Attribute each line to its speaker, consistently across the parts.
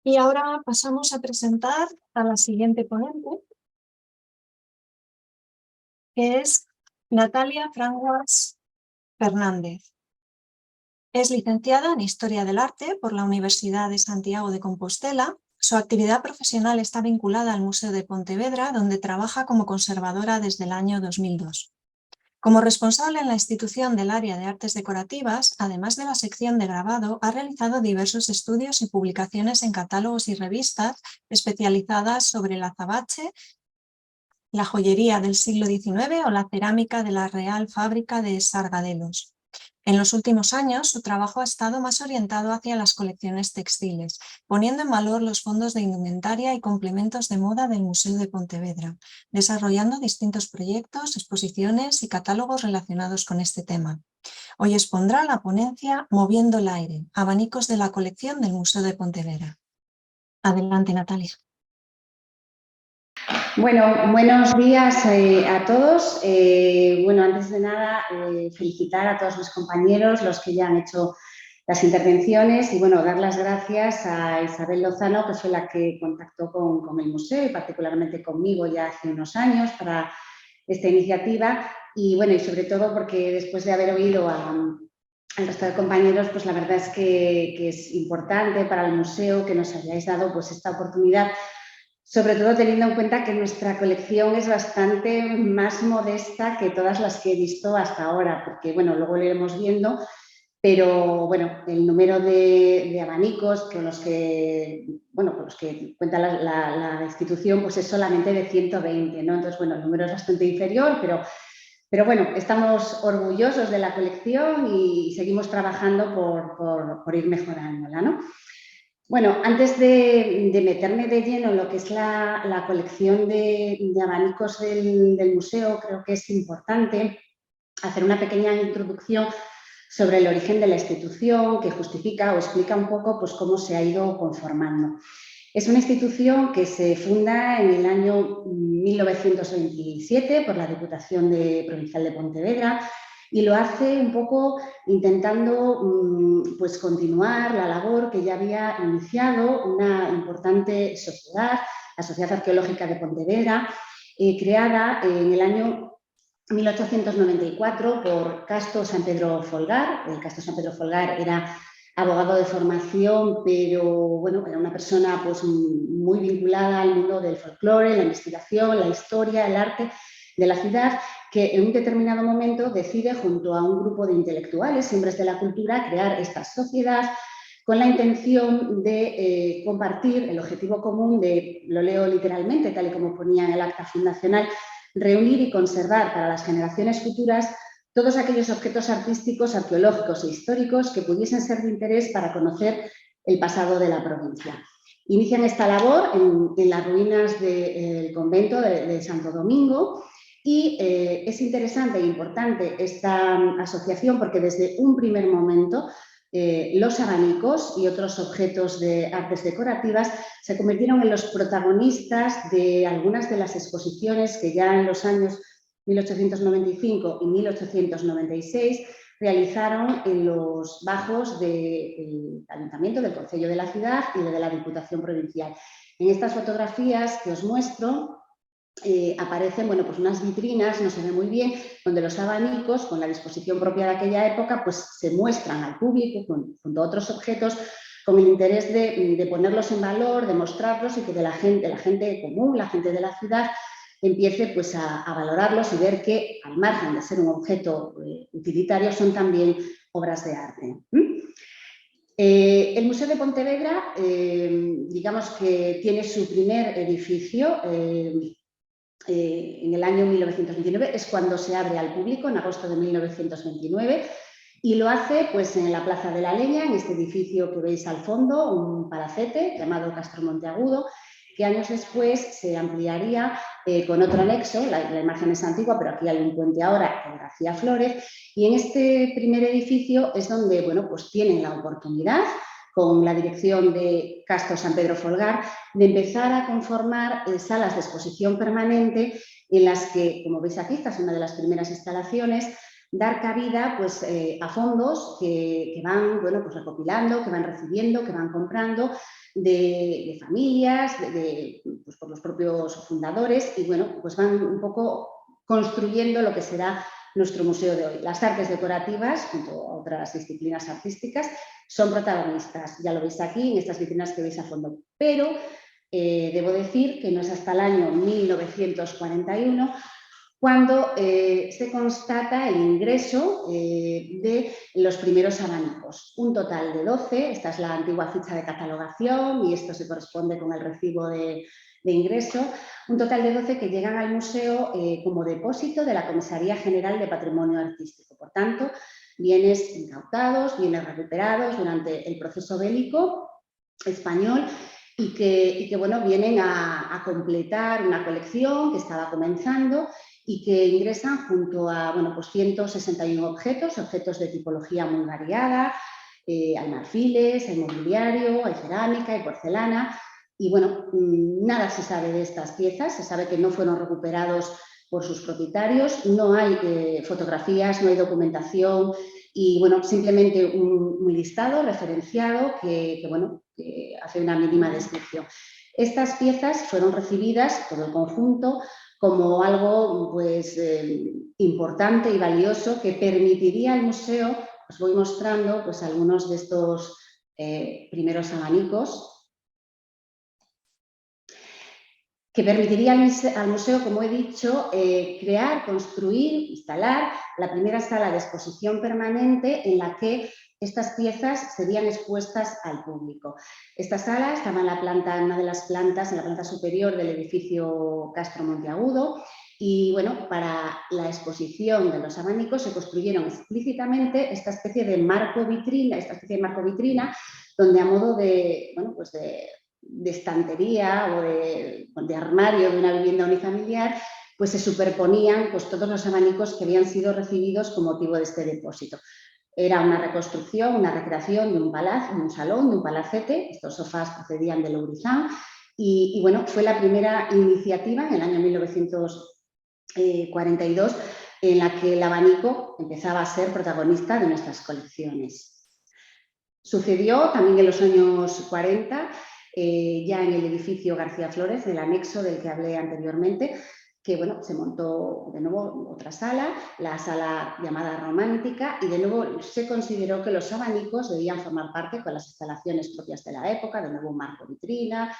Speaker 1: Y ahora pasamos a presentar a la siguiente ponente, que es Natalia Franguas Fernández. Es licenciada en Historia del Arte por la Universidad de Santiago de Compostela. Su actividad profesional está vinculada al Museo de Pontevedra, donde trabaja como conservadora desde el año 2002. Como responsable en la institución del área de artes decorativas, además de la sección de grabado, ha realizado diversos estudios y publicaciones en catálogos y revistas especializadas sobre el azabache, la joyería del siglo XIX o la cerámica de la Real Fábrica de Sargadelos. En los últimos años, su trabajo ha estado más orientado hacia las colecciones textiles, poniendo en valor los fondos de indumentaria y complementos de moda del Museo de Pontevedra, desarrollando distintos proyectos, exposiciones y catálogos relacionados con este tema. Hoy expondrá la ponencia Moviendo el aire, abanicos de la colección del Museo de Pontevedra. Adelante, Natalia.
Speaker 2: Bueno, buenos días a todos. Bueno, antes de nada, felicitar a todos mis compañeros, los que ya han hecho las intervenciones, y bueno, dar las gracias a Isabel Lozano, que fue la que contactó con el museo y particularmente conmigo ya hace unos años para esta iniciativa. Y bueno, y sobre todo porque después de haber oído al resto de compañeros, pues la verdad es que es importante para el museo que nos hayáis dado pues esta oportunidad, sobre todo teniendo en cuenta que nuestra colección es bastante más modesta que todas las que he visto hasta ahora, porque bueno, luego lo iremos viendo, pero bueno, el número de abanicos con los que, bueno, con los que cuenta la institución pues es solamente de 120, ¿no? Entonces, bueno, el número es bastante inferior, pero bueno, estamos orgullosos de la colección y seguimos trabajando por ir mejorándola, ¿no? Bueno, antes de meterme de lleno en lo que es la colección de abanicos del museo, creo que es importante hacer una pequeña introducción sobre el origen de la institución, que justifica o explica un poco pues, cómo se ha ido conformando. Es una institución que se funda en el año 1927 por la Diputación Provincial de Pontevedra, y lo hace un poco intentando pues, continuar la labor que ya había iniciado una importante sociedad, la Sociedad Arqueológica de Pontevedra, creada en el año 1894 por Casto San Pedro Folgar. El Casto San Pedro Folgar era abogado de formación, pero bueno, era una persona pues, muy vinculada al mundo del folclore, la investigación, la historia, el arte de la ciudad, que en un determinado momento decide, junto a un grupo de intelectuales, hombres de la cultura, crear esta sociedad con la intención de compartir el objetivo común de, lo leo literalmente, tal y como ponía en el acta fundacional, reunir y conservar para las generaciones futuras todos aquellos objetos artísticos, arqueológicos e históricos que pudiesen ser de interés para conocer el pasado de la provincia. Inician esta labor en las ruinas del convento de Santo Domingo, y es interesante e importante esta asociación porque desde un primer momento los abanicos y otros objetos de artes decorativas se convirtieron en los protagonistas de algunas de las exposiciones que ya en los años 1895 y 1896 realizaron en los bajos del Ayuntamiento, del Concello de la ciudad y de la Diputación Provincial. En estas fotografías que os muestro aparecen bueno, pues unas vitrinas, no se ve muy bien, donde los abanicos, con la disposición propia de aquella época, pues se muestran al público junto a otros objetos con el interés de ponerlos en valor, de mostrarlos y que la gente común, la gente de la ciudad, empiece pues, a valorarlos y ver que, al margen de ser un objeto utilitario, son también obras de arte. El Museo de Pontevedra, digamos que tiene su primer edificio en el año 1929, es cuando se abre al público, en agosto de 1929, y lo hace pues, en la Plaza de la Leña, en este edificio que veis al fondo, un palacete llamado Castro Monteagudo, que años después se ampliaría con otro anexo. La imagen es antigua, pero aquí hay un puente ahora con García Flórez, y en este primer edificio es donde bueno, pues tienen la oportunidad, con la dirección de Casto San Pedro Folgar, de empezar a conformar salas de exposición permanente en las que, como veis aquí, esta es una de las primeras instalaciones, dar cabida pues, a fondos que van bueno, pues recopilando, que van recibiendo, que van comprando de familias, pues por los propios fundadores y bueno, pues van un poco construyendo lo que será nuestro museo de hoy. Las artes decorativas, junto a otras disciplinas artísticas, son protagonistas. Ya lo veis aquí en estas vitrinas que veis a fondo. Pero debo decir que no es hasta el año 1941 cuando se constata el ingreso de los primeros abanicos. Un total de 12, esta es la antigua ficha de catalogación y esto se corresponde con el recibo de ingreso, un total de 12 que llegan al museo como depósito de la Comisaría General de Patrimonio Artístico. Por tanto, bienes incautados, bienes recuperados durante el proceso bélico español y que bueno, vienen a completar una colección que estaba comenzando y que ingresan junto a bueno, pues 161 objetos de tipología muy variada, hay marfiles, hay mobiliario, hay cerámica, hay porcelana. Y bueno, nada se sabe de estas piezas, se sabe que no fueron recuperados por sus propietarios, no hay fotografías, no hay documentación y bueno, simplemente un listado referenciado que hace una mínima descripción. Estas piezas fueron recibidas, todo el conjunto, como algo pues, importante y valioso que permitiría al museo, os voy mostrando pues, algunos de estos primeros abanicos, que permitiría al museo, como he dicho, crear, construir, instalar la primera sala de exposición permanente en la que estas piezas serían expuestas al público. Esta sala estaba en una de las plantas, en la planta superior del edificio Castro Monteagudo y, bueno, para la exposición de los abanicos se construyeron explícitamente esta especie de marco vitrina, donde a modo de, bueno, pues de estantería o de armario de una vivienda unifamiliar, pues se superponían pues, todos los abanicos que habían sido recibidos con motivo de este depósito. Era una reconstrucción, una recreación de un palacio, de un salón, de un palacete. Estos sofás procedían de Lourizán y bueno, fue la primera iniciativa en el año 1942 en la que el abanico empezaba a ser protagonista de nuestras colecciones. Sucedió también en los años 40, ya en el edificio García Flores, del anexo del que hablé anteriormente, que bueno, se montó de nuevo otra sala, la sala llamada romántica, y de nuevo se consideró que los abanicos debían formar parte con las instalaciones propias de la época, de nuevo un marco vitrina,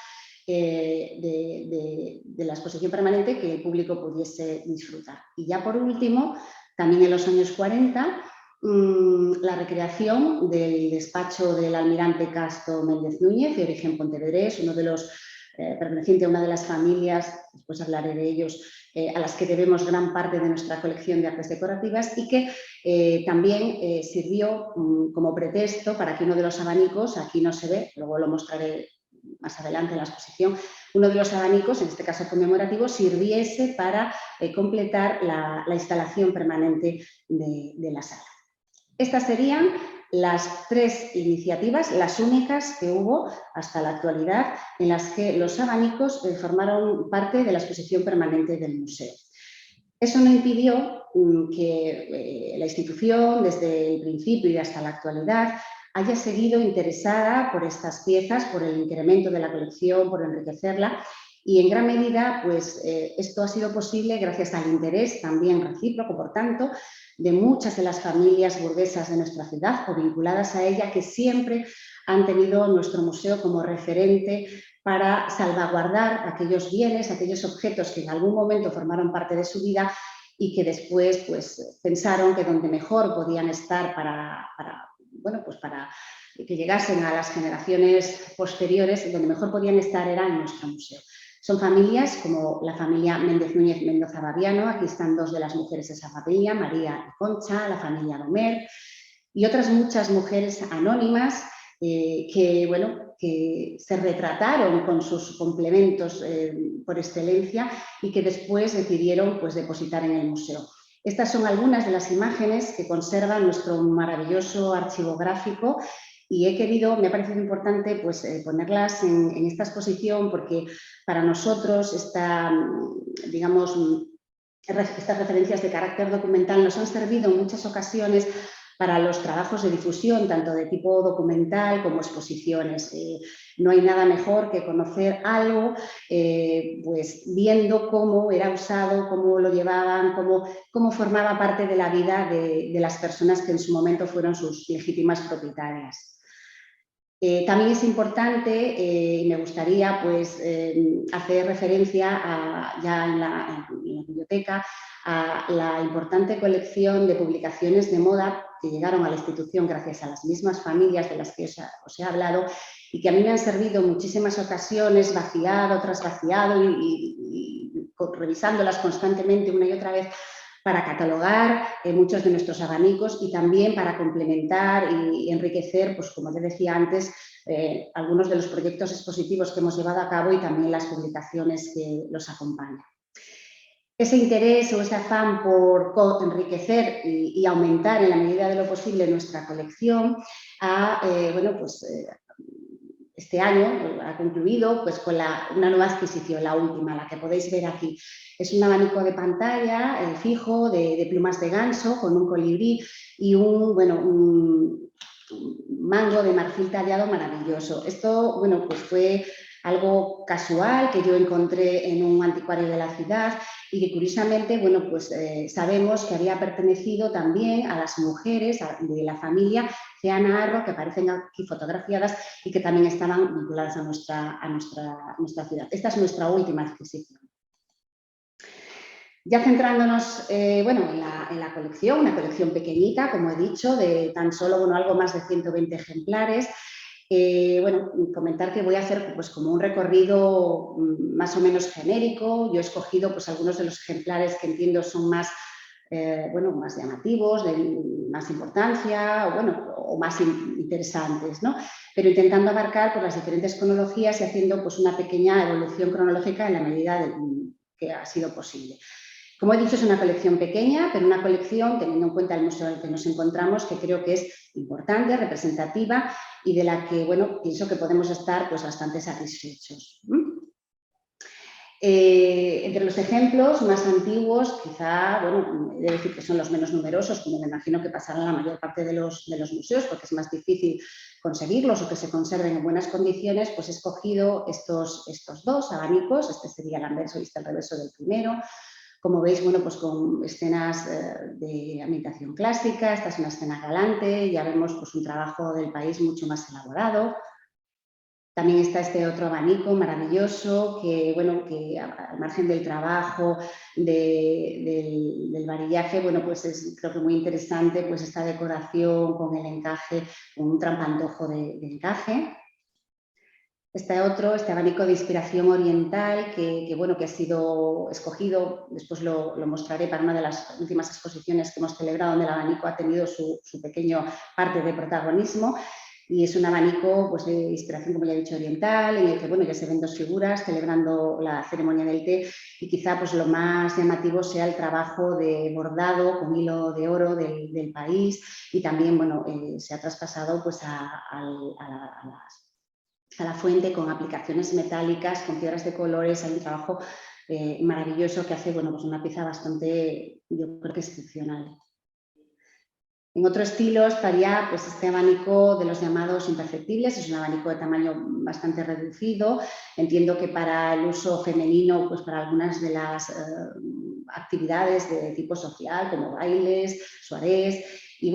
Speaker 2: de la exposición permanente que el público pudiese disfrutar. Y ya por último, también en los años 40, la recreación del despacho del almirante Casto Méndez Núñez, de origen pontevedrés, uno de los perteneciente a una de las familias, después hablaré de ellos, a las que debemos gran parte de nuestra colección de artes decorativas y que también sirvió como pretexto para que uno de los abanicos, aquí no se ve, luego lo mostraré más adelante en la exposición, uno de los abanicos, en este caso conmemorativo, sirviese para completar la instalación permanente de la sala. Estas serían las tres iniciativas, las únicas que hubo hasta la actualidad, en las que los abanicos formaron parte de la exposición permanente del museo. Eso no impidió que la institución, desde el principio y hasta la actualidad, haya seguido interesada por estas piezas, por el incremento de la colección, por enriquecerla. Y en gran medida, pues esto ha sido posible gracias al interés también recíproco, por tanto, de muchas de las familias burguesas de nuestra ciudad o vinculadas a ella, que siempre han tenido nuestro museo como referente para salvaguardar aquellos bienes, aquellos objetos que en algún momento formaron parte de su vida y que después pues, pensaron que donde mejor podían estar para que llegasen a las generaciones posteriores, donde mejor podían estar era en nuestro museo. Son familias como la familia Méndez Núñez Mendoza Baviano, aquí están dos de las mujeres de esa familia, María y Concha, la familia Domer, y otras muchas mujeres anónimas que se retrataron con sus complementos por excelencia y que después decidieron pues, depositar en el museo. Estas son algunas de las imágenes que conserva nuestro maravilloso archivo gráfico y me ha parecido importante pues, ponerlas en esta exposición porque para nosotros estas referencias de carácter documental nos han servido en muchas ocasiones para los trabajos de difusión, tanto de tipo documental como exposiciones. No hay nada mejor que conocer algo, pues viendo cómo era usado, cómo lo llevaban, cómo formaba parte de la vida de las personas que en su momento fueron sus legítimas propietarias. También es importante, me gustaría pues, hacer referencia ya en la biblioteca a la importante colección de publicaciones de moda que llegaron a la institución gracias a las mismas familias de las que os he hablado y que a mí me han servido en muchísimas ocasiones, vaciado, otras vaciado y revisándolas constantemente una y otra vez para catalogar muchos de nuestros abanicos y también para complementar y enriquecer, pues como te decía antes, algunos de los proyectos expositivos que hemos llevado a cabo y también las publicaciones que los acompañan. Ese interés o ese afán por enriquecer y aumentar en la medida de lo posible nuestra colección este año ha concluido pues, con una nueva adquisición, la última, la que podéis ver aquí. Es un abanico de pantalla fijo de plumas de ganso con un colibrí y un mango de marfil tallado maravilloso. Esto pues fue algo casual que yo encontré en un anticuario de la ciudad y que curiosamente sabemos que había pertenecido también a las mujeres de la familia Ceana Arro, que aparecen aquí fotografiadas y que también estaban vinculadas a nuestra ciudad. Esta es nuestra última adquisición. Ya centrándonos en la colección, una colección pequeñita, como he dicho, de tan solo algo más de 120 ejemplares. Comentar que voy a hacer pues, como un recorrido más o menos genérico. Yo he escogido pues, algunos de los ejemplares que entiendo son más llamativos, de más importancia o más interesantes, ¿no? Pero intentando abarcar pues, las diferentes cronologías y haciendo pues, una pequeña evolución cronológica en la medida que ha sido posible. Como he dicho, es una colección pequeña, pero una colección, teniendo en cuenta el museo en el que nos encontramos, que creo que es importante, representativa y de la que, pienso que podemos estar pues, bastante satisfechos. Entre los ejemplos más antiguos, quizá, he de decir que son los menos numerosos, como me imagino que pasarán la mayor parte de los museos, porque es más difícil conseguirlos o que se conserven en buenas condiciones, pues he escogido estos dos abanicos. Este sería el anverso y este el reverso del primero. Como veis, pues con escenas de ambientación clásica, esta es una escena galante, ya vemos pues, un trabajo del país mucho más elaborado. También está este otro abanico maravilloso que al margen del trabajo, del varillaje, pues es creo que muy interesante pues esta decoración con el encaje, con un trampantojo de encaje. Este abanico de inspiración oriental que ha sido escogido, después lo mostraré para una de las últimas exposiciones que hemos celebrado, donde el abanico ha tenido su pequeña parte de protagonismo. Y es un abanico pues, de inspiración, como ya he dicho, oriental, en el que ya se ven dos figuras celebrando la ceremonia del té y quizá pues, lo más llamativo sea el trabajo de bordado con hilo de oro del país y también se ha traspasado pues, a la fuente con aplicaciones metálicas, con piedras de colores. Hay un trabajo maravilloso que hace pues una pieza bastante, yo creo que excepcional. En otro estilo estaría pues, este abanico de los llamados imperceptibles. Es un abanico de tamaño bastante reducido. Entiendo que para el uso femenino, pues para algunas de las actividades de tipo social, como bailes, soirées. Y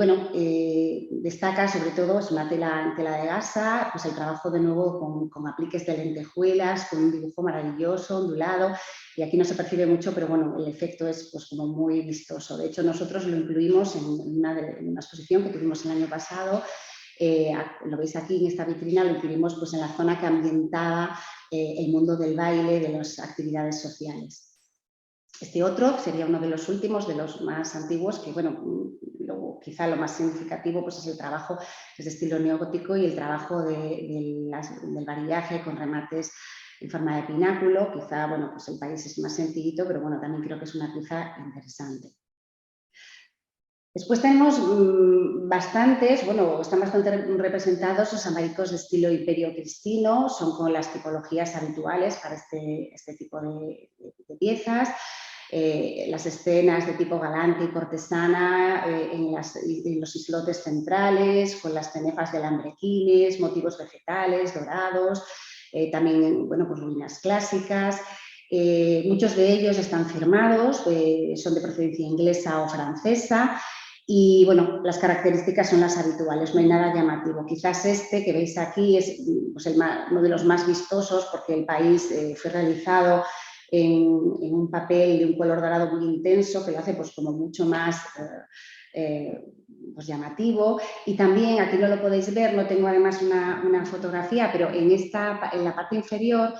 Speaker 2: destaca sobre todo, es una tela de gasa, pues el trabajo de nuevo con apliques de lentejuelas, con un dibujo maravilloso, ondulado. Y aquí no se percibe mucho, pero el efecto es pues, como muy vistoso. De hecho, nosotros lo incluimos en una exposición que tuvimos el año pasado. Lo veis aquí en esta vitrina, lo incluimos pues, en la zona que ambientaba el mundo del baile, de las actividades sociales. Este otro sería uno de los últimos, de los más antiguos, que quizá lo más significativo pues, es el trabajo de estilo neogótico y el trabajo del varillaje con remates en forma de pináculo. Quizá pues el país es más sencillito, pero también creo que es una pieza interesante. Después tenemos están bastante representados los abanicos de estilo imperio cristino, son con las tipologías habituales para este tipo de piezas. las escenas de tipo galante y cortesana en los islotes centrales, con las cenefas de lambrequines, motivos vegetales, dorados, también, bueno, pues ruinas clásicas. Muchos de ellos están firmados, son de procedencia inglesa o francesa. Y bueno, las características son las habituales, no hay nada llamativo. Quizás este que veis aquí es pues, uno de los más vistosos porque el país fue realizado en un papel de un color dorado muy intenso que lo hace pues, como mucho más pues, llamativo. Y también, aquí no lo podéis ver, no tengo además una fotografía, pero en la parte inferior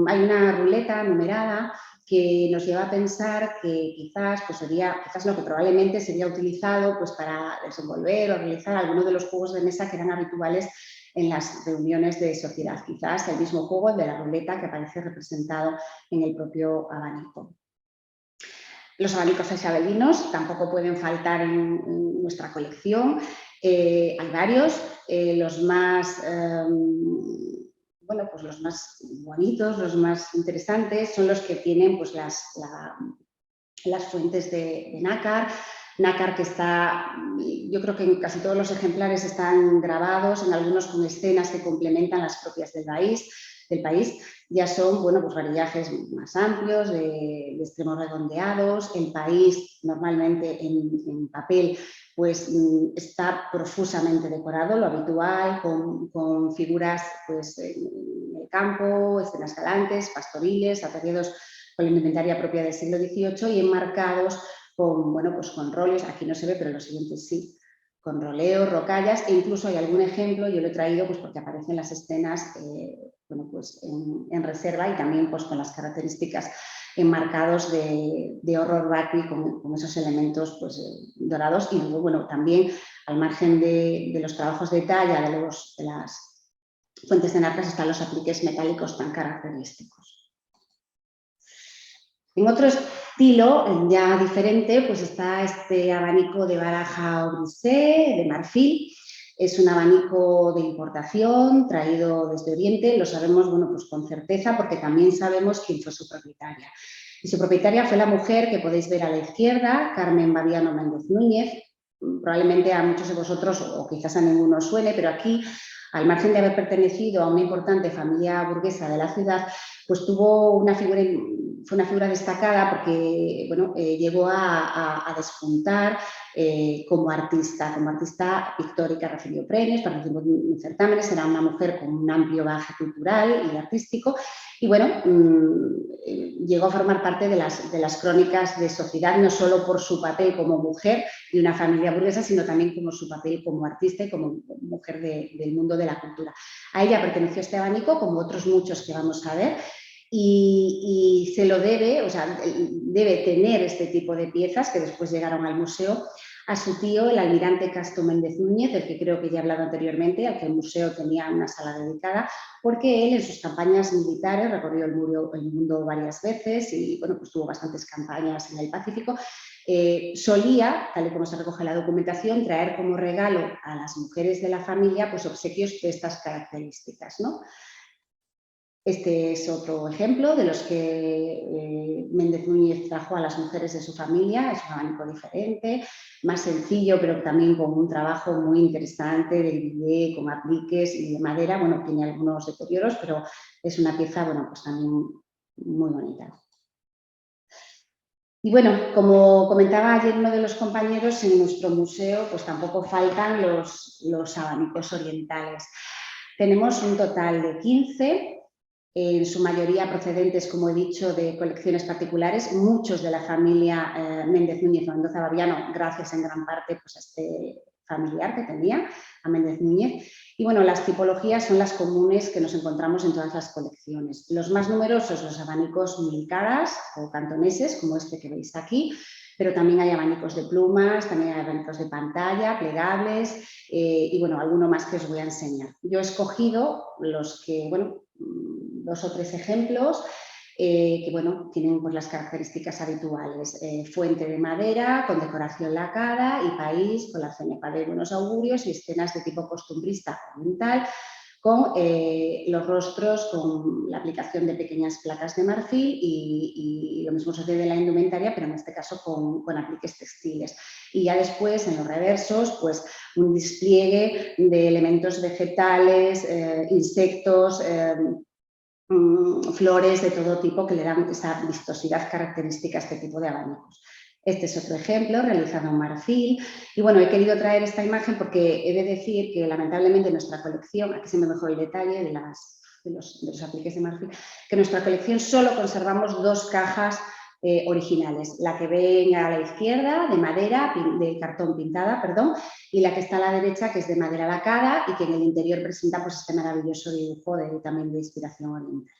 Speaker 2: hay una ruleta numerada que nos lleva a pensar que quizás lo que probablemente sería utilizado pues, para desenvolver o realizar algunos de los juegos de mesa que eran habituales en las reuniones de sociedad. Quizás el mismo juego, el de la ruleta, que aparece representado en el propio abanico. Los abanicos isabelinos tampoco pueden faltar en nuestra colección. Hay varios, los más... bueno, pues los más bonitos, los más interesantes son los que tienen pues, las fuentes de nácar. Nácar que está, yo creo que en casi todos los ejemplares están grabados, en algunos con escenas que complementan las propias del país. Ya son, bueno, pues varillajes más amplios, de extremos redondeados. El país normalmente en papel pues está profusamente decorado, lo habitual, con figuras pues, en el campo, escenas galantes, pastoriles, ataviados con la indumentaria propia del siglo XVIII y enmarcados con, bueno, pues con roles, aquí no se ve, pero los siguientes sí, con roleos, rocallas, e incluso hay algún ejemplo, yo lo he traído pues, porque aparecen las escenas bueno, pues en reserva y también pues, con las características enmarcados de horror rugby con esos elementos pues, dorados y luego, bueno, también al margen de los trabajos de talla de las fuentes de nácar están los apliques metálicos tan característicos. En otro estilo ya diferente pues está este abanico de baraja o brisé, de marfil. Es un abanico de importación traído desde Oriente, lo sabemos bueno, pues con certeza porque también sabemos quién fue su propietaria. Y su propietaria fue la mujer que podéis ver a la izquierda, Carmen Baviano Méndez Núñez. Probablemente a muchos de vosotros o quizás a ninguno os suene, pero aquí, al margen de haber pertenecido a una importante familia burguesa de la ciudad, pues tuvo fue una figura destacada porque bueno, llegó a despuntar como artista pictórica, recibió premios, participó en certámenes, era una mujer con un amplio bagaje cultural y artístico y bueno, llegó a formar parte de las crónicas de sociedad, no solo por su papel como mujer de una familia burguesa, sino también como su papel como artista y como mujer del mundo de la cultura. A ella perteneció este abanico, como otros muchos que vamos a ver, y se lo debe, o sea, debe tener este tipo de piezas que después llegaron al museo a su tío, el almirante Castro Méndez Núñez, del que creo que ya he hablado anteriormente, al que el museo tenía una sala dedicada, porque él en sus campañas militares recorrió el mundo varias veces y bueno, pues tuvo bastantes campañas en el Pacífico. Solía, tal y como se recoge en la documentación, traer como regalo a las mujeres de la familia pues, obsequios de estas características, ¿no? Este es otro ejemplo de los que Méndez Núñez trajo a las mujeres de su familia. Es un abanico diferente, más sencillo, pero también con un trabajo muy interesante de grillé, con apliques y de madera. Bueno, tiene algunos deterioros, pero es una pieza, bueno, pues también muy bonita. Y bueno, como comentaba ayer uno de los compañeros, en nuestro museo pues tampoco faltan los abanicos orientales. Tenemos un total de 15, en su mayoría procedentes, como he dicho, de colecciones particulares, muchos de la familia Méndez Núñez o Mendoza Baviano, gracias en gran parte pues, a este familiar que tenía, a Méndez Núñez. Y bueno, las tipologías son las comunes que nos encontramos en todas las colecciones. Los más numerosos, los abanicos milicadas o cantoneses, como este que veis aquí, pero también hay abanicos de plumas, también hay abanicos de pantalla, plegables y bueno, alguno más que os voy a enseñar. Yo he escogido los que, bueno, 2 o 3 ejemplos que bueno, tienen pues, las características habituales. Fuente de madera con decoración lacada y país con la cenefa de buenos augurios y escenas de tipo costumbrista oriental con los rostros con la aplicación de pequeñas placas de marfil y lo mismo sucede en la indumentaria, pero en este caso con apliques textiles. Y ya después, en los reversos, pues un despliegue de elementos vegetales, insectos, flores de todo tipo que le dan esa vistosidad característica a este tipo de abanicos. Este es otro ejemplo realizado en marfil y bueno, he querido traer esta imagen porque he de decir que lamentablemente nuestra colección, aquí se me mejor el detalle de los apliques de marfil, que en nuestra colección solo conservamos 2 cajas originales, la que ven a la izquierda de madera, de cartón pintada, perdón, y la que está a la derecha que es de madera lacada y que en el interior presenta pues este maravilloso dibujo también de inspiración oriental.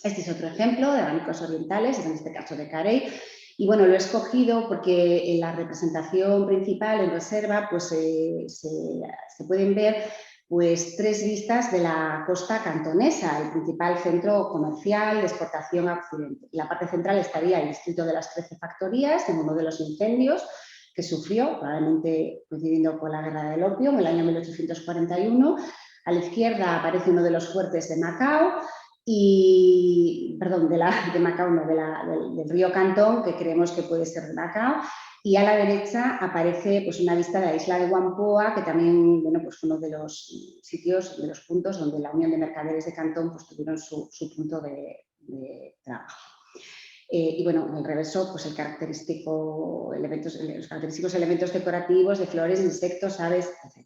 Speaker 2: Este es otro ejemplo de abanicos orientales, en este caso de Carey. Y bueno, lo he escogido porque en la representación principal en reserva pues, se pueden ver pues, 3 vistas de la costa cantonesa, el principal centro comercial de exportación a Occidente. En la parte central estaría el distrito de las 13 factorías, en uno de los incendios que sufrió, probablemente coincidiendo con la guerra del opio en el año 1841. A la izquierda aparece uno de los fuertes de Macao, de Macao, no, del río Cantón, que creemos que puede ser de Macao, y a la derecha aparece pues, una vista de la isla de Whampoa, que también bueno, pues, fue uno de los sitios, de los puntos donde la Unión de Mercaderes de Cantón pues, tuvieron su punto de trabajo. Y bueno, en el reverso, pues los característicos elementos decorativos de flores, insectos, aves, etc.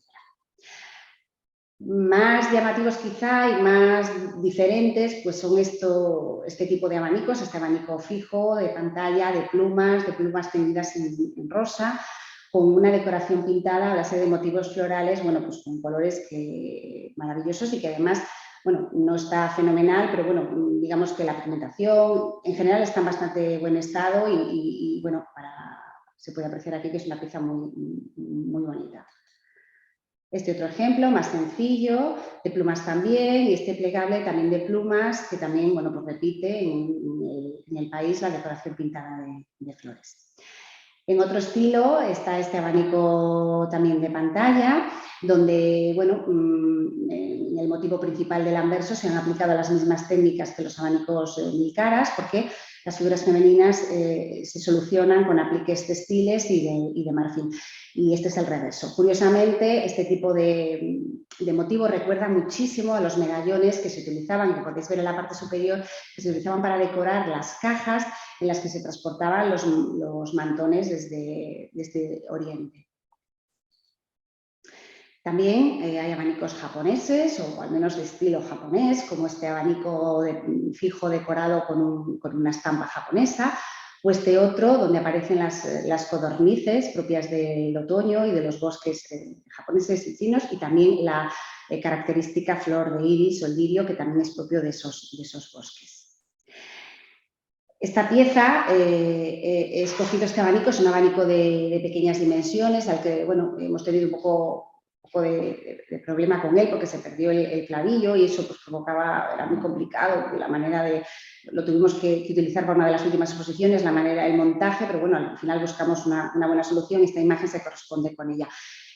Speaker 2: Más llamativos quizá y más diferentes pues son este tipo de abanicos, este abanico fijo, de pantalla, de plumas tendidas en rosa, con una decoración pintada a base de motivos florales, bueno, pues con colores maravillosos y que además, bueno, no está fenomenal, pero bueno, digamos que la pigmentación en general está en bastante buen estado y bueno, se puede apreciar aquí que es una pieza muy, muy bonita. Este otro ejemplo, más sencillo, de plumas también, y este plegable también de plumas, que también, bueno, pues repite en el país la decoración pintada de flores. En otro estilo está este abanico también de pantalla, donde, bueno, en el motivo principal del anverso se han aplicado las mismas técnicas que los abanicos mil-caras, porque las figuras femeninas se solucionan con apliques textiles y de marfil. Y este es el reverso. Curiosamente, este tipo de motivo recuerda muchísimo a los medallones que se utilizaban, que podéis ver en la parte superior, que se utilizaban para decorar las cajas en las que se transportaban los mantones desde Oriente. También hay abanicos japoneses, o al menos de estilo japonés, como este abanico fijo decorado con una estampa japonesa, o este otro donde aparecen las codornices propias del otoño y de los bosques japoneses y chinos, y también la característica flor de iris o el lirio, que también es propio de esos bosques. Esta pieza, he escogido este abanico, es un abanico de pequeñas dimensiones, al que bueno, hemos tenido un poco de problema con él porque se perdió el clavillo y eso pues provocaba, era muy complicado la manera lo tuvimos que utilizar para una de las últimas exposiciones, la manera del montaje, pero bueno, al final buscamos una buena solución y esta imagen se corresponde con ella.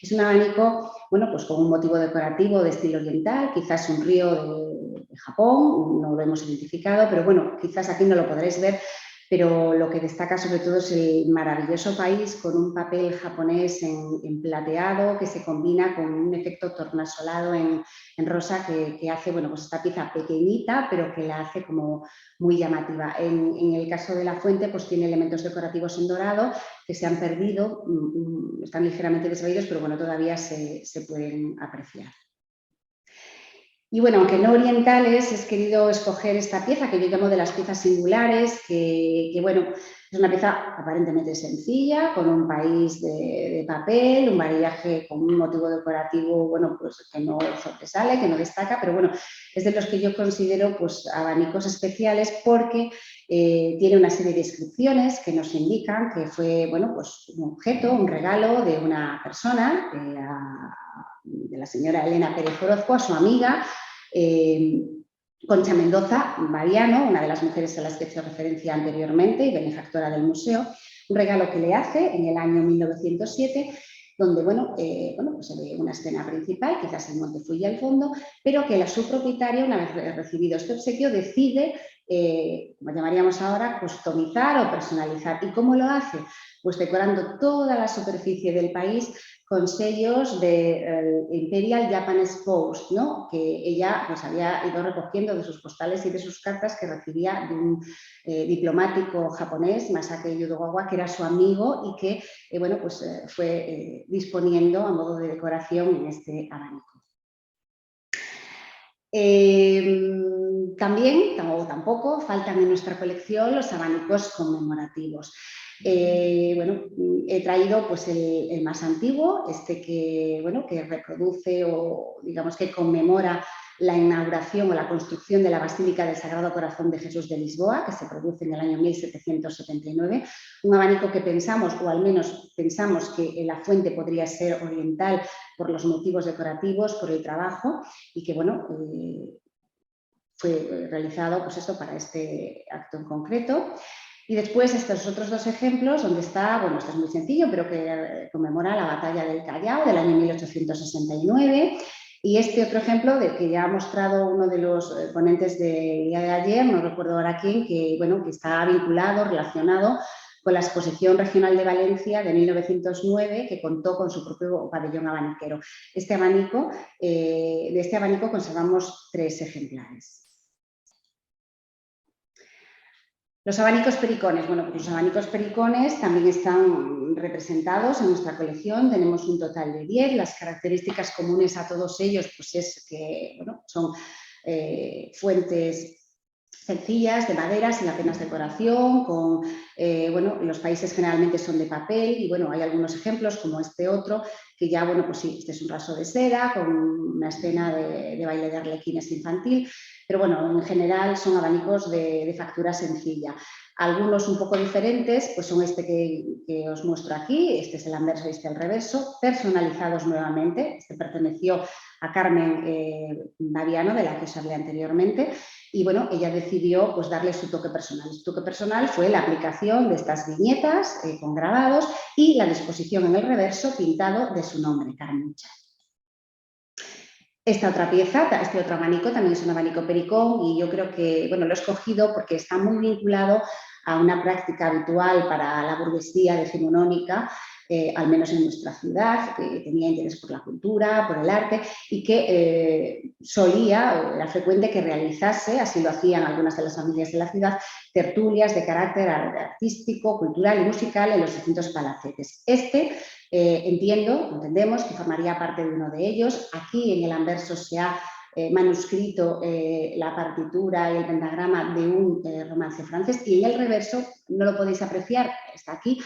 Speaker 2: Es un abanico, bueno, pues con un motivo decorativo de estilo oriental, quizás un río de Japón, no lo hemos identificado, pero bueno, quizás aquí no lo podréis ver, pero lo que destaca sobre todo es el maravilloso país con un papel japonés en plateado que se combina con un efecto tornasolado en rosa que hace, bueno, pues esta pieza pequeñita, pero que la hace como muy llamativa. En el caso de la fuente, pues tiene elementos decorativos en dorado que se han perdido, están ligeramente desvaídos, pero bueno, todavía se pueden apreciar. Y bueno, aunque no orientales, he querido escoger esta pieza que yo llamo de las piezas singulares, que bueno, es una pieza aparentemente sencilla, con un país de papel, un varillaje con un motivo decorativo, bueno, pues que no sobresale, que no destaca, pero bueno, es de los que yo considero pues abanicos especiales porque tiene una serie de inscripciones que nos indican que fue, bueno, pues un objeto, un regalo de una persona, de la señora Elena Pérez Orozco, a su amiga Concha Mendoza Mariano, una de las mujeres a las que he hecho referencia anteriormente y benefactora del museo, un regalo que le hace en el año 1907, donde pues se ve una escena principal, quizás el Monte Fuji al fondo, pero que la subpropietaria, una vez recibido este obsequio, decide, como llamaríamos ahora, customizar o personalizar. ¿Y cómo lo hace? Pues decorando toda la superficie del país con sellos de Imperial Japanese Post, ¿no? Que ella pues, había ido recogiendo de sus postales y de sus cartas que recibía de un diplomático japonés, Masaki Yudogawa, que era su amigo y que fue disponiendo a modo de decoración en este abanico. Tampoco faltan en nuestra colección los abanicos conmemorativos. He traído pues, el más antiguo, que reproduce o digamos que conmemora la inauguración o la construcción de la Basílica del Sagrado Corazón de Jesús de Lisboa, que se produce en el año 1779. Un abanico que pensamos, o al menos pensamos que la fuente podría ser oriental por los motivos decorativos, por el trabajo, y que fue realizado pues para este acto en concreto. Y después estos otros dos ejemplos, donde está, este es muy sencillo, pero que conmemora la batalla del Callao del año 1869. Y este otro ejemplo, del que ya ha mostrado uno de los ponentes del día de ayer, no recuerdo ahora quién, que está vinculado, relacionado con la Exposición Regional de Valencia de 1909, que contó con su propio pabellón abaniquero. De este abanico conservamos 3 ejemplares. Los abanicos pericones. Pues los abanicos pericones también están representados en nuestra colección. Tenemos un total de 10. Las características comunes a todos ellos pues es que son fuentes sencillas, de madera, sin apenas decoración, los países generalmente son de papel y hay algunos ejemplos como este otro, que ya, pues sí, este es un raso de seda con una escena de baile de arlequines infantil, pero en general son abanicos de factura sencilla. Algunos un poco diferentes, pues son este que os muestro aquí, este es el anverso y este el reverso, personalizados nuevamente. Este perteneció a Carmen Naviano, de la que os hablé anteriormente, y ella decidió pues darle su toque personal. Su toque personal fue la aplicación de estas viñetas con grabados y la disposición en el reverso pintado de su nombre, Carmen Uchal. Esta otra pieza, este otro abanico, también es un abanico pericón y yo creo que, lo he escogido porque está muy vinculado a una práctica habitual para la burguesía decimonónica, al menos en nuestra ciudad, que tenía interés por la cultura, por el arte y que era frecuente que realizase, así lo hacían algunas de las familias de la ciudad, tertulias de carácter artístico, cultural y musical en los distintos palacetes. Entendemos que formaría parte de uno de ellos. Aquí en el anverso se ha manuscrito la partitura y el pentagrama de un romance francés y en el reverso, no lo podéis apreciar, está aquí,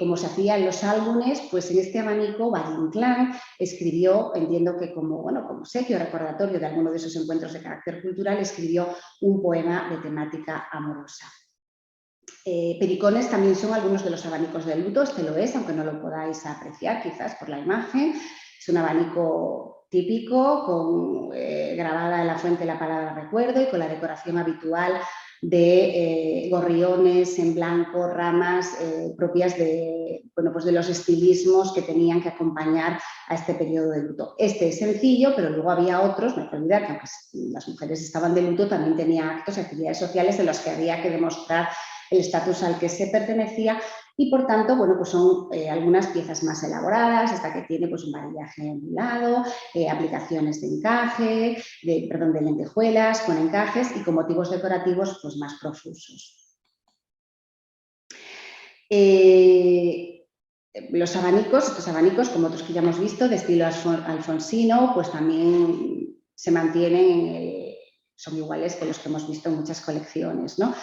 Speaker 2: como se hacía en los álbumes, pues en este abanico Valle-Inclán escribió, entiendo que como obsequio recordatorio de alguno de esos encuentros de carácter cultural, escribió un poema de temática amorosa. Pericones también son algunos de los abanicos de luto, este lo es, aunque no lo podáis apreciar quizás por la imagen. Es un abanico típico, con grabada en la fuente la palabra recuerdo y con la decoración habitual de gorriones en blanco, ramas propias de los estilismos que tenían que acompañar a este periodo de luto. Este es sencillo, pero luego había otros, no hay que olvidar que aunque las mujeres estaban de luto, también tenía actos y actividades sociales en los que había que demostrar el estatus al que se pertenecía y, por tanto, pues son algunas piezas más elaboradas, esta que tiene pues un varillaje ondulado, aplicaciones de encaje, de lentejuelas con encajes y con motivos decorativos pues más profusos. Estos abanicos, como otros que ya hemos visto, de estilo alfonsino, pues también se mantienen, son iguales que los que hemos visto en muchas colecciones, ¿no?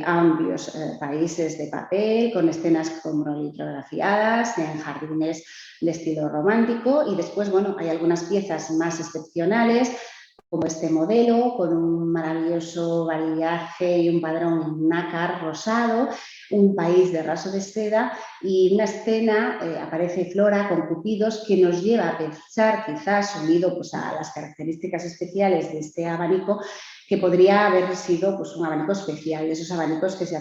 Speaker 2: Amplios países de papel con escenas como litrografiadas en jardines de estilo romántico y después, hay algunas piezas más excepcionales como este modelo con un maravilloso varillaje y un padrón en nácar rosado, un país de raso de seda y una escena, aparece Flora con cupidos que nos lleva a pensar, quizás unido pues, a las características especiales de este abanico, que podría haber sido pues, un abanico especial, de esos abanicos que se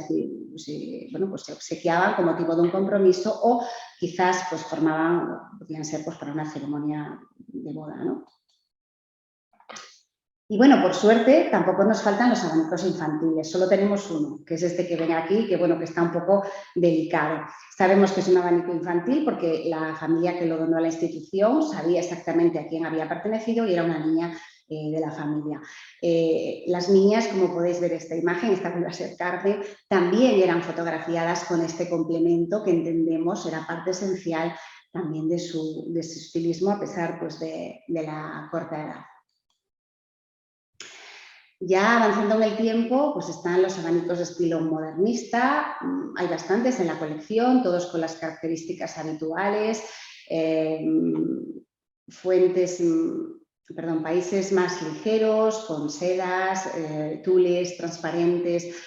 Speaker 2: obsequiaban con motivo de un compromiso o quizás pues, podían ser pues, para una ceremonia de boda, ¿no? Y bueno, por suerte, tampoco nos faltan los abanicos infantiles, solo tenemos uno, que es este que ven aquí, que bueno, que está un poco delicado. Sabemos que es un abanico infantil porque la familia que lo donó a la institución sabía exactamente a quién había pertenecido y era una niña de la familia. Las niñas, como podéis ver esta imagen, esta vuelve a ser Carmen, también eran fotografiadas con este complemento que entendemos era parte esencial también de su estilismo a pesar pues, de la corta edad. Ya avanzando en el tiempo, pues están los abanicos de estilo modernista, hay bastantes en la colección, todos con las características habituales, países más ligeros, con sedas, tules transparentes,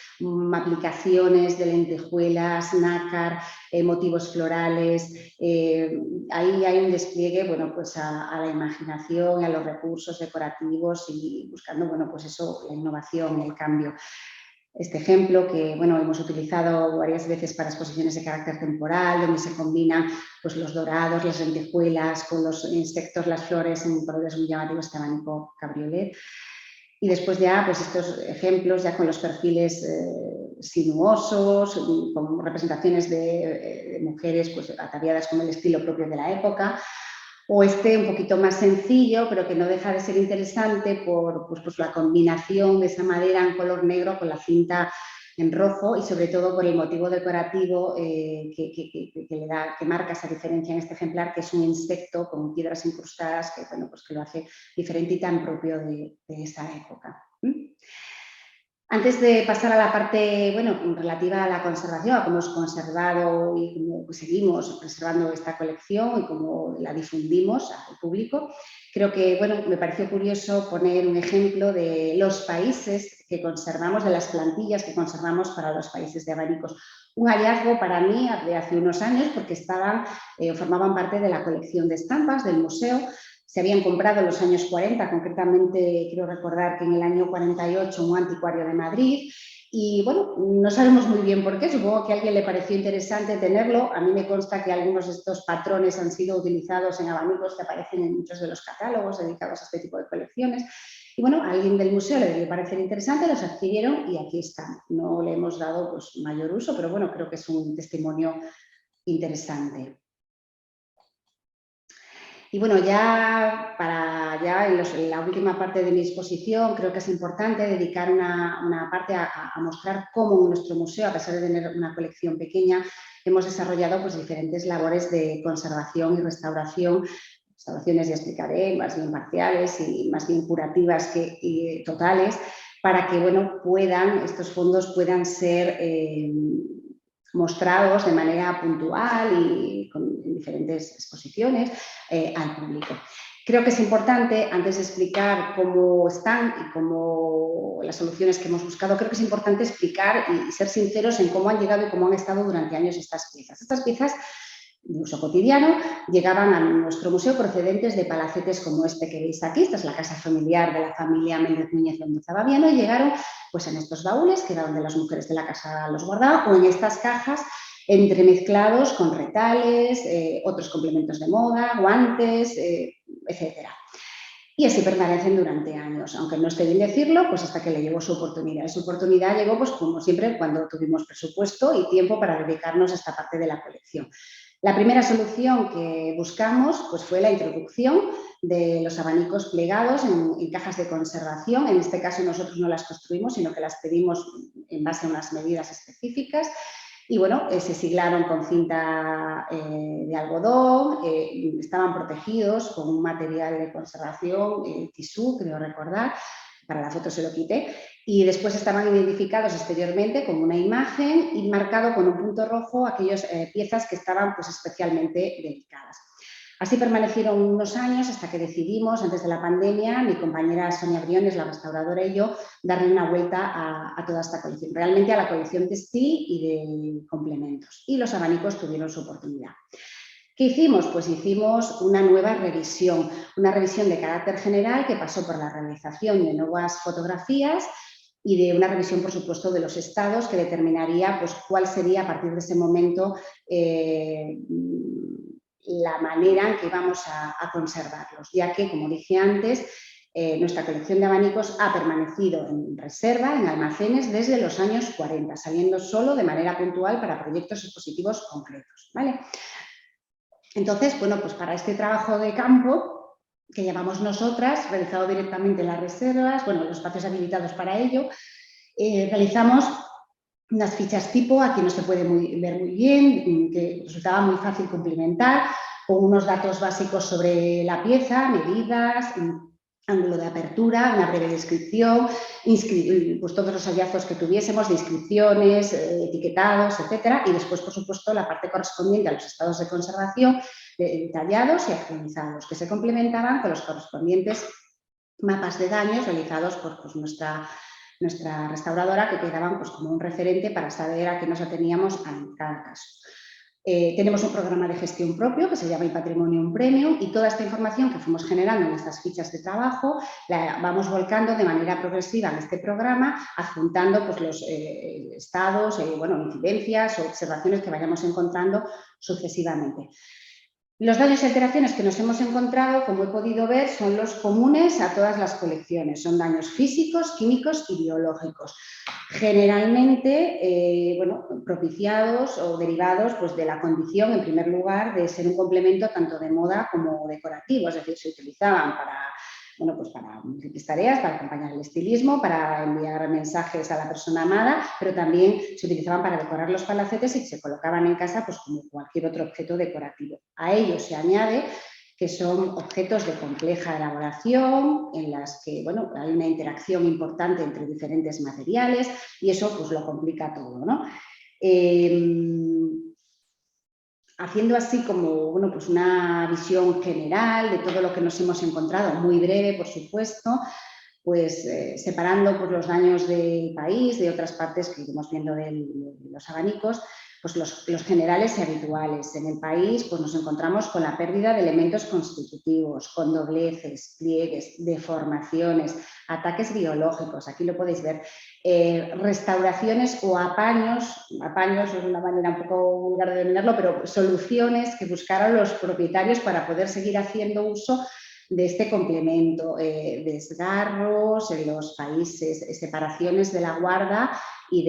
Speaker 2: aplicaciones de lentejuelas, nácar, motivos florales. Ahí hay un despliegue bueno, pues a la imaginación y a los recursos decorativos y buscando bueno, pues eso, la innovación, el cambio. Este ejemplo que bueno, hemos utilizado varias veces para exposiciones de carácter temporal, donde se combinan pues, los dorados, las lentejuelas, con los insectos, las flores en colores muy llamativos, este abanico cabriolet. Y después ya pues, estos ejemplos ya con los perfiles sinuosos, con representaciones de mujeres pues, ataviadas con el estilo propio de la época, o este un poquito más sencillo, pero que no deja de ser interesante por la combinación de esa madera en color negro con la cinta en rojo y sobre todo por el motivo decorativo que marca esa diferencia en este ejemplar, que es un insecto con piedras incrustadas que, bueno, pues que lo hace diferente y tan propio de esa época. Antes de pasar a la parte bueno, relativa a la conservación, a cómo hemos conservado y cómo seguimos preservando esta colección y cómo la difundimos al público, creo que bueno, me pareció curioso poner un ejemplo de los países que conservamos, de las plantillas que conservamos para los países de abanicos. Un hallazgo para mí de hace unos años porque formaban parte de la colección de estampas del museo. Se habían comprado en los años 40, concretamente quiero recordar que en el año 48 un anticuario de Madrid y bueno, no sabemos muy bien por qué, supongo que a alguien le pareció interesante tenerlo. A mí me consta que algunos de estos patrones han sido utilizados en abanicos que aparecen en muchos de los catálogos dedicados a este tipo de colecciones. Y bueno, a alguien del museo le debió parecer interesante, los adquirieron y aquí están. No le hemos dado pues, mayor uso, pero bueno, creo que es un testimonio interesante. Y bueno, ya en la última parte de mi exposición creo que es importante dedicar una parte a mostrar cómo en nuestro museo, a pesar de tener una colección pequeña, hemos desarrollado pues, diferentes labores de conservación y restauración. Restauraciones ya explicaré, más bien parciales y más bien curativas que totales, para que bueno, estos fondos puedan ser mostrados de manera puntual y en diferentes exposiciones al público. Creo que es importante, antes de explicar cómo están y cómo las soluciones que hemos buscado, creo que es importante explicar y ser sinceros en cómo han llegado y cómo han estado durante años estas piezas. Estas piezas de uso cotidiano llegaban a nuestro museo procedentes de palacetes como este que veis aquí. Esta es la casa familiar de la familia Méndez Núñez de Mendoza Baviano y llegaron pues, en estos baúles que era donde las mujeres de la casa los guardaban o en estas cajas entremezclados con retales, otros complementos de moda, guantes, etc. Y así permanecen durante años, aunque no esté bien decirlo, pues hasta que le llegó su oportunidad. Su oportunidad llegó, pues como siempre, cuando tuvimos presupuesto y tiempo para dedicarnos a esta parte de la colección. La primera solución que buscamos pues, fue la introducción de los abanicos plegados en cajas de conservación. En este caso nosotros no las construimos, sino que las pedimos en base a unas medidas específicas. Y bueno, se siglaron con cinta de algodón, estaban protegidos con un material de conservación, tisú, creo recordar, para la foto se lo quité, y después estaban identificados exteriormente con una imagen y marcado con un punto rojo aquellas piezas que estaban pues, especialmente delicadas. Así permanecieron unos años hasta que decidimos, antes de la pandemia, mi compañera Sonia Briones, la restauradora y yo, darle una vuelta a toda esta colección, realmente a la colección textil y de complementos. Y los abanicos tuvieron su oportunidad. ¿Qué hicimos? Pues hicimos una nueva revisión, de carácter general que pasó por la realización de nuevas fotografías y de una revisión, por supuesto, de los estados que determinaría pues, cuál sería a partir de ese momento la manera en que vamos a conservarlos, ya que, como dije antes, nuestra colección de abanicos ha permanecido en reserva, en almacenes, desde los años 40, saliendo solo de manera puntual para proyectos expositivos concretos, ¿vale? Entonces, bueno, pues para este trabajo de campo que llevamos nosotras, realizado directamente en las reservas, bueno, los espacios habilitados para ello, realizamos unas fichas tipo, aquí no se puede ver muy bien, que resultaba muy fácil complementar, con unos datos básicos sobre la pieza, medidas, ángulo de apertura, una breve descripción, pues todos los hallazgos que tuviésemos de inscripciones, etiquetados, etcétera, y después, por supuesto, la parte correspondiente a los estados de conservación detallados y actualizados, que se complementaban con los correspondientes mapas de daños realizados por pues, nuestra restauradora, que quedaban pues, como un referente para saber a qué nos ateníamos en cada caso. Tenemos un programa de gestión propio que se llama Patrimonium Premium y toda esta información que fuimos generando en estas fichas de trabajo la vamos volcando de manera progresiva en este programa, adjuntando pues, los estados, bueno, incidencias o observaciones que vayamos encontrando sucesivamente. Los daños y alteraciones que nos hemos encontrado, como he podido ver, son los comunes a todas las colecciones. Son daños físicos, químicos y biológicos. Generalmente, bueno, propiciados o derivados pues, de la condición, en primer lugar, de ser un complemento tanto de moda como decorativo. Es decir, se utilizaban para, bueno, pues para múltiples tareas, para acompañar el estilismo, para enviar mensajes a la persona amada, pero también se utilizaban para decorar los palacetes y se colocaban en casa pues, como cualquier otro objeto decorativo. A ello se añade que son objetos de compleja elaboración, en las que bueno, hay una interacción importante entre diferentes materiales y eso pues, lo complica todo, ¿no? Haciendo así como bueno, pues una visión general de todo lo que nos hemos encontrado, muy breve, por supuesto, pues separando pues, los daños del país, de otras partes que iremos viendo de los abanicos, pues los generales y habituales. En el país pues, nos encontramos con la pérdida de elementos constitutivos, con dobleces, pliegues, deformaciones, ataques biológicos, aquí lo podéis ver, restauraciones o apaños es una manera un poco vulgar de denominarlo, pero soluciones que buscaron los propietarios para poder seguir haciendo uso de este complemento, desgarros en los países, separaciones de la guarda y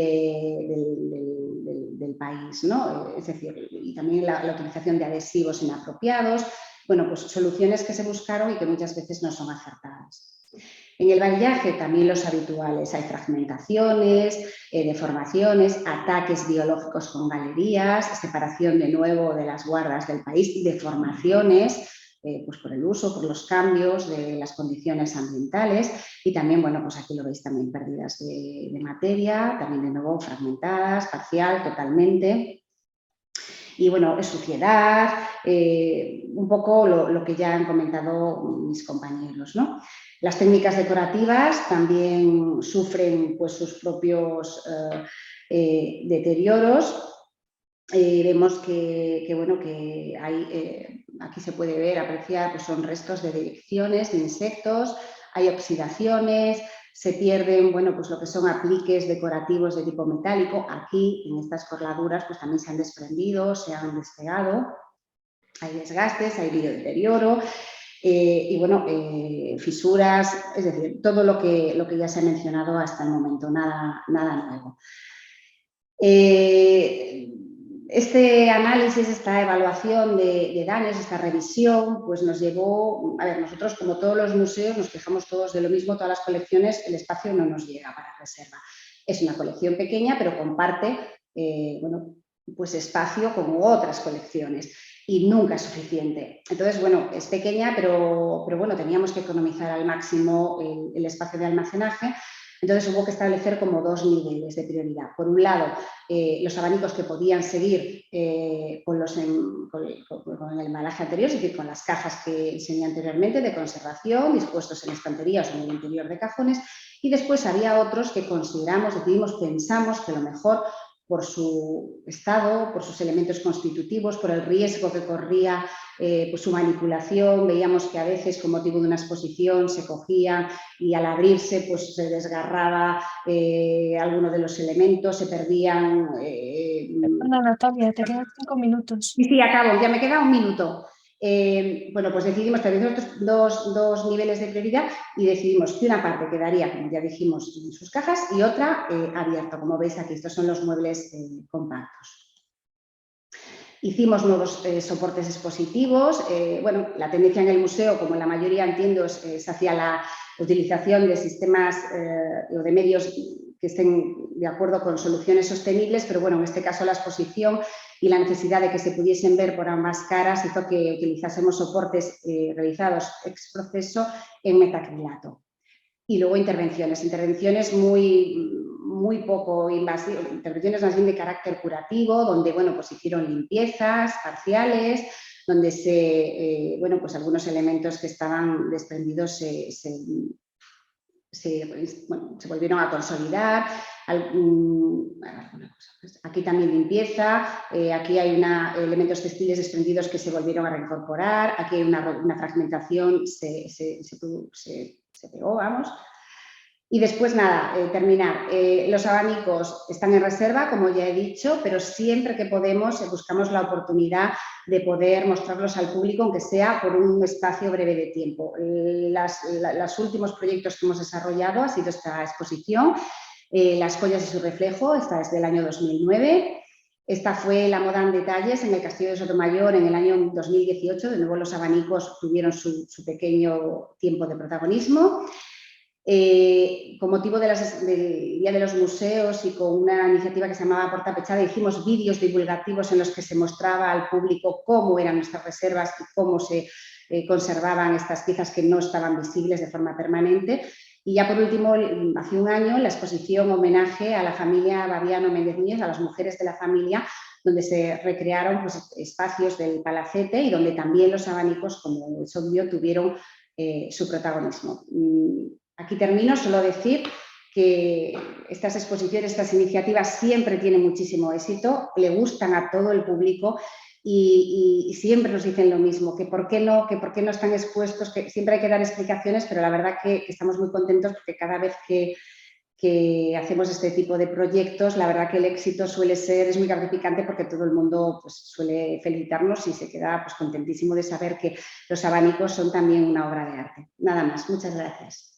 Speaker 2: del país, ¿no? Es decir, y también la utilización de adhesivos inapropiados, bueno, pues soluciones que se buscaron y que muchas veces no son acertadas. En el varillaje también los habituales, hay fragmentaciones, deformaciones, ataques biológicos con galerías, separación de nuevo de las guardas del país, deformaciones, pues por el uso, por los cambios de las condiciones ambientales y también, bueno, pues aquí lo veis también pérdidas de materia, también de nuevo fragmentadas, parcial, totalmente. Y bueno, es suciedad, un poco lo que ya han comentado mis compañeros, ¿no? Las técnicas decorativas también sufren pues, sus propios deterioros. Vemos que bueno, que hay, aquí se puede ver, apreciar, pues son restos de deyecciones de insectos, hay oxidaciones, se pierden, bueno, pues lo que son apliques decorativos de tipo metálico. Aquí, en estas corladuras, pues también se han desprendido, se han despegado, hay desgastes, hay deterioro. Y bueno, fisuras, es decir, todo lo que ya se ha mencionado hasta el momento, nada nuevo. Este análisis, esta evaluación de daños, esta revisión, pues nos llevó, a ver, nosotros como todos los museos nos quejamos todos de lo mismo, todas las colecciones, el espacio no nos llega para reserva. Es una colección pequeña, pero comparte, bueno, pues espacio como otras colecciones y nunca es suficiente. Entonces, bueno, es pequeña, pero bueno, teníamos que economizar al máximo el espacio de almacenaje. Entonces hubo que establecer como dos niveles de prioridad. Por un lado, los abanicos que podían seguir con el embalaje anterior, es decir, con las cajas que enseñé anteriormente de conservación, dispuestos en estanterías o en el interior de cajones. Y después había otros que consideramos, decidimos, pensamos que lo mejor por su estado, por sus elementos constitutivos, por el riesgo que corría pues su manipulación. Veíamos que a veces con motivo de una exposición se cogía y al abrirse pues se desgarraba alguno de los elementos, se perdían...
Speaker 1: Perdona, Natalia, te quedan 5 minutos.
Speaker 2: Sí, acabo, ya me queda un minuto. Bueno, pues decidimos tener dos niveles de prioridad y decidimos que una parte quedaría, como ya dijimos, en sus cajas y otra abierta. Como veis aquí, estos son los muebles compactos. Hicimos nuevos soportes expositivos. Bueno, la tendencia en el museo, como la mayoría entiendo, es hacia la utilización de sistemas o de medios que estén de acuerdo con soluciones sostenibles, pero bueno, en este caso la exposición y la necesidad de que se pudiesen ver por ambas caras hizo que utilizásemos soportes realizados ex proceso en metacrilato. Y luego intervenciones muy poco invasivas, intervenciones más bien de carácter curativo, donde, bueno, pues hicieron limpiezas parciales, donde bueno, pues algunos elementos que estaban desprendidos se volvieron a consolidar. Aquí también limpieza, aquí hay elementos textiles desprendidos que se volvieron a reincorporar, aquí hay una fragmentación, se pegó, vamos. Y después, nada, terminar. Los abanicos están en reserva, como ya he dicho, pero siempre que podemos buscamos la oportunidad de poder mostrarlos al público, aunque sea por un espacio breve de tiempo. Los últimos proyectos que hemos desarrollado ha sido esta exposición, Las joyas y su reflejo, esta es del año 2009. Esta fue la moda en detalles en el Castillo de Sotomayor en el año 2018. De nuevo, los abanicos tuvieron su pequeño tiempo de protagonismo. Con motivo del Día de los Museos y con una iniciativa que se llamaba Porta Pechada, hicimos vídeos divulgativos en los que se mostraba al público cómo eran nuestras reservas y cómo se conservaban estas piezas que no estaban visibles de forma permanente. Y ya por último, hace un año, la exposición homenaje a la familia Baviano Méndez Núñez, a las mujeres de la familia, donde se recrearon pues, espacios del palacete y donde también los abanicos, como es obvio, tuvieron su protagonismo. Aquí termino, solo decir que estas exposiciones, estas iniciativas siempre tienen muchísimo éxito, le gustan a todo el público y siempre nos dicen lo mismo, que por qué no están expuestos, que siempre hay que dar explicaciones, pero la verdad que estamos muy contentos porque cada vez que hacemos este tipo de proyectos, la verdad que el éxito es muy gratificante porque todo el mundo pues, suele felicitarnos y se queda pues, contentísimo de saber que los abanicos son también una obra de arte. Nada más, muchas gracias.